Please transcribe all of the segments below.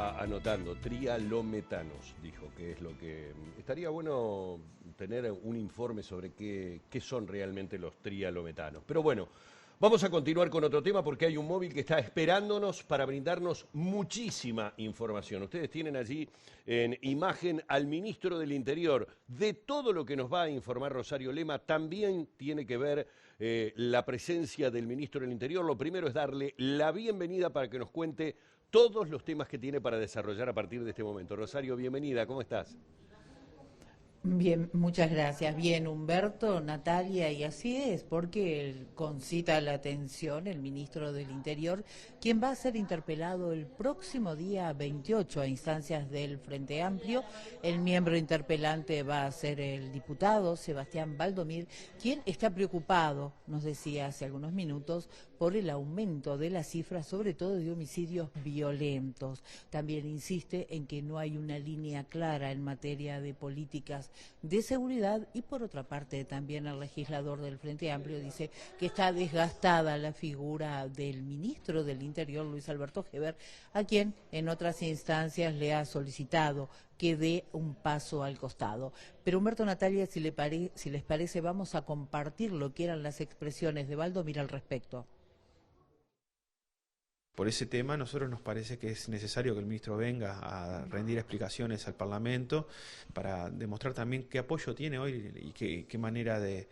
estaba anotando, trialometanos, dijo, que es lo que... Estaría bueno tener un informe sobre qué son realmente los trialometanos. Pero bueno, vamos a continuar con otro tema porque hay un móvil que está esperándonos para brindarnos muchísima información. Ustedes tienen allí en imagen al ministro del Interior. De todo lo que nos va a informar Rosario Lema también tiene que ver la presencia del ministro del Interior. Lo primero es darle la bienvenida para que nos cuente todos los temas que tiene para desarrollar a partir de este momento. Rosario, bienvenida, ¿cómo estás? Bien, muchas gracias. Bien, Humberto, Natalia, y así es, porque concita la atención el ministro del Interior, quien va a ser interpelado el próximo día 28 a instancias del Frente Amplio. El miembro interpelante va a ser el diputado Sebastián Valdomir, quien está preocupado, nos decía hace algunos minutos, por el aumento de las cifras, sobre todo de homicidios violentos. También insiste en que no hay una línea clara en materia de políticas de seguridad y por otra parte también el legislador del Frente Amplio dice que está desgastada la figura del ministro del Interior, Luis Alberto Heber, a quien en otras instancias le ha solicitado que dé un paso al costado. Pero Humberto, Natalia, si les parece, vamos a compartir lo que eran las expresiones de Valdomir al respecto. Por ese tema, a nosotros nos parece que es necesario que el ministro venga a rendir explicaciones al Parlamento para demostrar también qué apoyo tiene hoy y qué manera de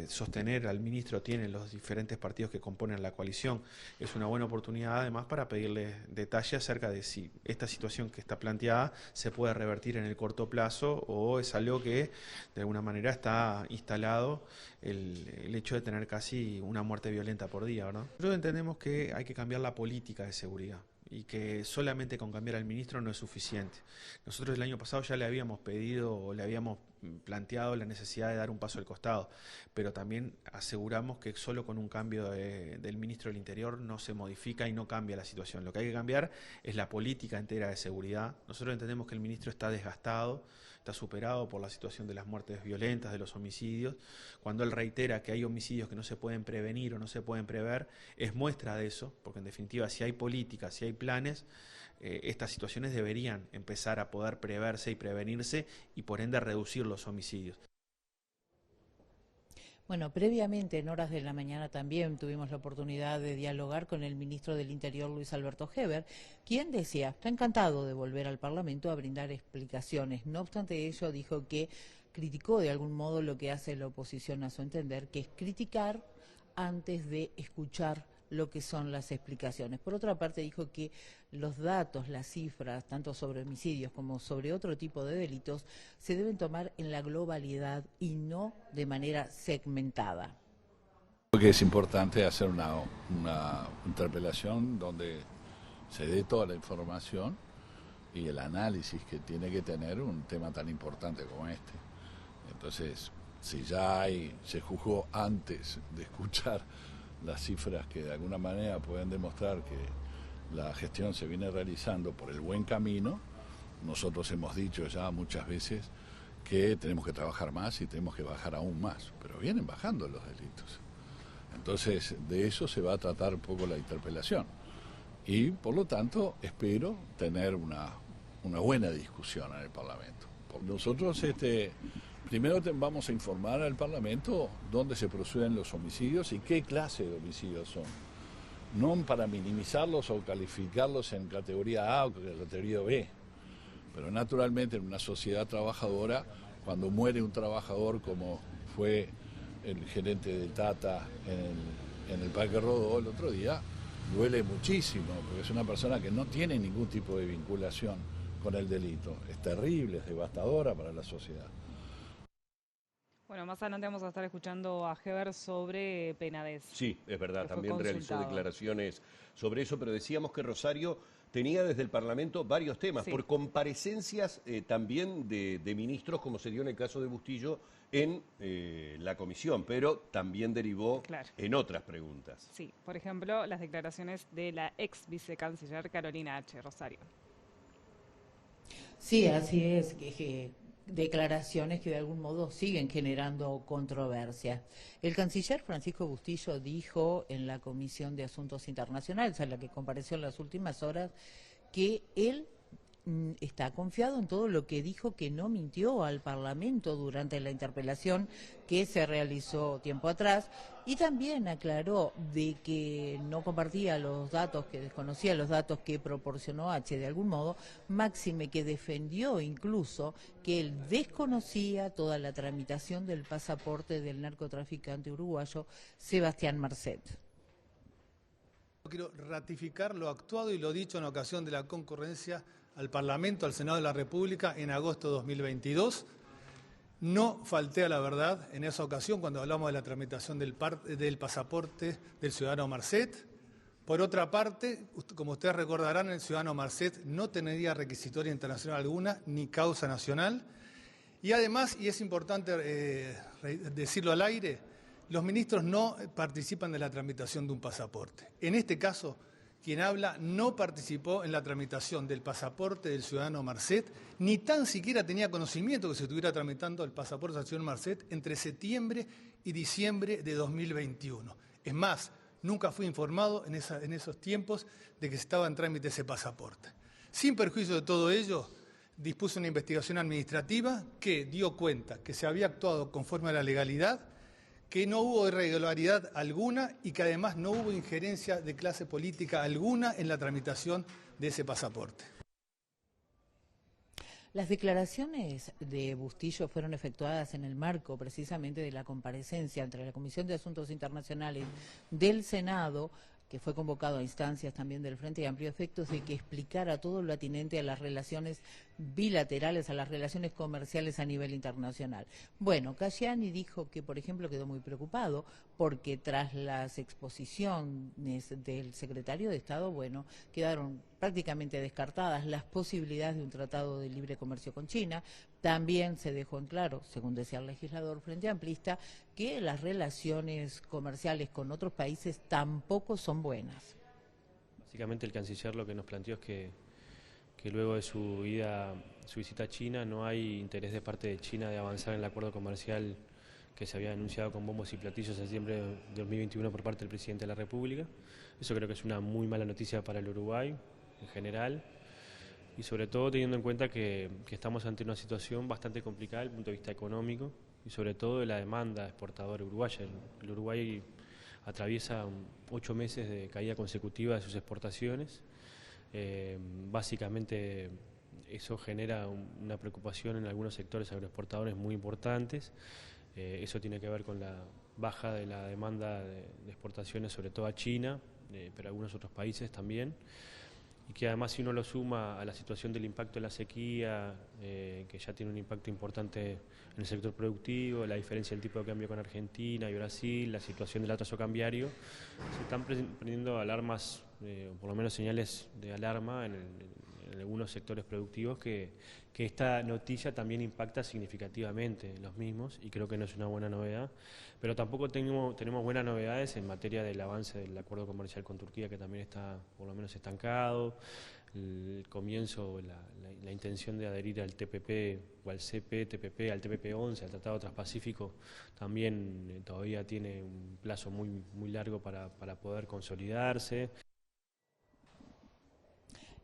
sostener al ministro tienen los diferentes partidos que componen la coalición. Es una buena oportunidad además para pedirle detalle acerca de si esta situación que está planteada se puede revertir en el corto plazo o es algo que de alguna manera está instalado el hecho de tener casi una muerte violenta por día, ¿verdad? Nosotros entendemos que hay que cambiar la política de seguridad y que solamente con cambiar al ministro no es suficiente. Nosotros el año pasado ya le habíamos pedido o le habíamos planteado la necesidad de dar un paso al costado, pero también aseguramos que solo con un cambio del ministro del Interior no se modifica y no cambia la situación. Lo que hay que cambiar es la política entera de seguridad. Nosotros entendemos que el ministro está desgastado, está superado por la situación de las muertes violentas, de los homicidios. Cuando él reitera que hay homicidios que no se pueden prevenir o no se pueden prever, es muestra de eso, porque en definitiva si hay políticas, si hay planes, estas situaciones deberían empezar a poder preverse y prevenirse y por ende reducir los homicidios. Bueno, previamente en horas de la mañana también tuvimos la oportunidad de dialogar con el ministro del Interior, Luis Alberto Heber, quien decía, está encantado de volver al Parlamento a brindar explicaciones. No obstante ello, dijo que criticó de algún modo lo que hace la oposición a su entender, que es criticar antes de escuchar lo que son las explicaciones. Por otra parte, dijo que los datos, las cifras, tanto sobre homicidios como sobre otro tipo de delitos, se deben tomar en la globalidad y no de manera segmentada. Creo que es importante hacer una interpelación donde se dé toda la información y el análisis que tiene que tener un tema tan importante como este. Entonces, si ya se juzgó antes de escuchar las cifras que de alguna manera pueden demostrar que la gestión se viene realizando por el buen camino, nosotros hemos dicho ya muchas veces que tenemos que trabajar más y tenemos que bajar aún más, pero vienen bajando los delitos. Entonces, de eso se va a tratar un poco la interpelación y, por lo tanto, espero tener una buena discusión en el Parlamento. Nosotros primero vamos a informar al Parlamento dónde se proceden los homicidios y qué clase de homicidios son. No para minimizarlos o calificarlos en categoría A o categoría B, pero naturalmente en una sociedad trabajadora, cuando muere un trabajador como fue el gerente de Tata en el Parque Rodó el otro día, duele muchísimo, porque es una persona que no tiene ningún tipo de vinculación con el delito. Es terrible, es devastadora para la sociedad. Bueno, más adelante vamos a estar escuchando a Heber sobre Penades. Sí, es verdad, también realizó declaraciones sobre eso, pero decíamos que Rosario tenía desde el Parlamento varios temas, por comparecencias también de ministros, como se dio en el caso de Bustillo en la comisión, pero también derivó en otras preguntas. Sí, por ejemplo, las declaraciones de la ex vicecanciller Carolina H. Rosario. Sí, así es, que declaraciones que de algún modo siguen generando controversia. El canciller Francisco Bustillo dijo en la Comisión de Asuntos Internacionales, a la que compareció en las últimas horas, que él está confiado en todo lo que dijo, que no mintió al Parlamento durante la interpelación que se realizó tiempo atrás, y también aclaró de que no compartía los datos, que desconocía los datos que proporcionó H de algún modo, máxime que defendió incluso que él desconocía toda la tramitación del pasaporte del narcotraficante uruguayo Sebastián Marcet. Quiero ratificar lo actuado y lo dicho en ocasión de la concurrencia al Parlamento, al Senado de la República en agosto de 2022. No falté a la verdad en esa ocasión cuando hablamos de la tramitación del pasaporte del ciudadano Marcet. Por otra parte, como ustedes recordarán, el ciudadano Marcet no tendría requisitoria internacional alguna ni causa nacional. Y además, y es importante decirlo al aire, los ministros no participan de la tramitación de un pasaporte. En este caso, quien habla no participó en la tramitación del pasaporte del ciudadano Marcet, ni tan siquiera tenía conocimiento que se estuviera tramitando el pasaporte del ciudadano Marcet entre septiembre y diciembre de 2021. Es más, nunca fui informado en esos tiempos de que estaba en trámite ese pasaporte. Sin perjuicio de todo ello, dispuso una investigación administrativa que dio cuenta que se había actuado conforme a la legalidad, que no hubo irregularidad alguna y que además no hubo injerencia de clase política alguna en la tramitación de ese pasaporte. Las declaraciones de Bustillo fueron efectuadas en el marco precisamente de la comparecencia entre la Comisión de Asuntos Internacionales del Senado, que fue convocado a instancias también del Frente Amplio, efectos de que explicara todo lo atinente a las relaciones bilaterales, a las relaciones comerciales a nivel internacional. Bueno, Casciani dijo que, por ejemplo, quedó muy preocupado porque tras las exposiciones del secretario de Estado, bueno, quedaron prácticamente descartadas las posibilidades de un tratado de libre comercio con China. También se dejó en claro, según decía el legislador Frente Amplista, que las relaciones comerciales con otros países tampoco son buenas. Básicamente el canciller lo que nos planteó es que luego de su visita a China no hay interés de parte de China de avanzar en el acuerdo comercial que se había anunciado con bombos y platillos en septiembre de 2021 por parte del presidente de la República. Eso creo que es una muy mala noticia para el Uruguay en general, y sobre todo teniendo en cuenta que estamos ante una situación bastante complicada desde el punto de vista económico y sobre todo de la demanda exportadora uruguaya. El Uruguay atraviesa 8 meses de caída consecutiva de sus exportaciones. Básicamente eso genera una preocupación en algunos sectores agroexportadores muy importantes. Eso tiene que ver con la baja de la demanda de exportaciones, sobre todo a China, pero a algunos otros países también. Y que además, si uno lo suma a la situación del impacto de la sequía, que ya tiene un impacto importante en el sector productivo, la diferencia del tipo de cambio con Argentina y Brasil, la situación del atraso cambiario, se están prendiendo alarmas, o por lo menos señales de alarma en algunos sectores productivos que esta noticia también impacta significativamente en los mismos, y creo que no es una buena novedad. Pero tampoco tenemos buenas novedades en materia del avance del acuerdo comercial con Turquía, que también está por lo menos estancado. El comienzo, la intención de adherir al TPP o al CPTPP, al TPP-11, al Tratado Transpacífico, también todavía tiene un plazo muy largo para poder consolidarse.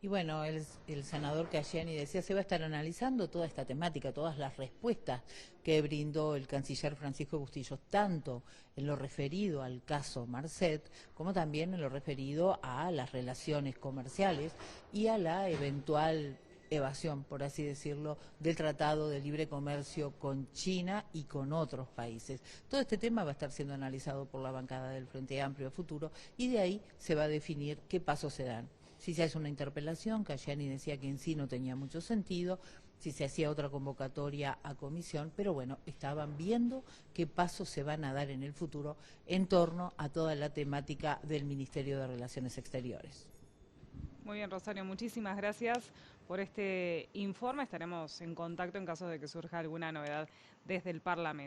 Y bueno, el senador Casciani decía, se va a estar analizando toda esta temática, todas las respuestas que brindó el canciller Francisco Bustillo, tanto en lo referido al caso Marcet, como también en lo referido a las relaciones comerciales y a la eventual evasión, por así decirlo, del Tratado de Libre Comercio con China y con otros países. Todo este tema va a estar siendo analizado por la bancada del Frente Amplio a futuro, y de ahí se va a definir qué pasos se dan. Si se hace una interpelación, Casciani decía que en sí no tenía mucho sentido, si se hacía otra convocatoria a comisión, pero bueno, estaban viendo qué pasos se van a dar en el futuro en torno a toda la temática del Ministerio de Relaciones Exteriores. Muy bien, Rosario, muchísimas gracias por este informe. Estaremos en contacto en caso de que surja alguna novedad desde el Parlamento.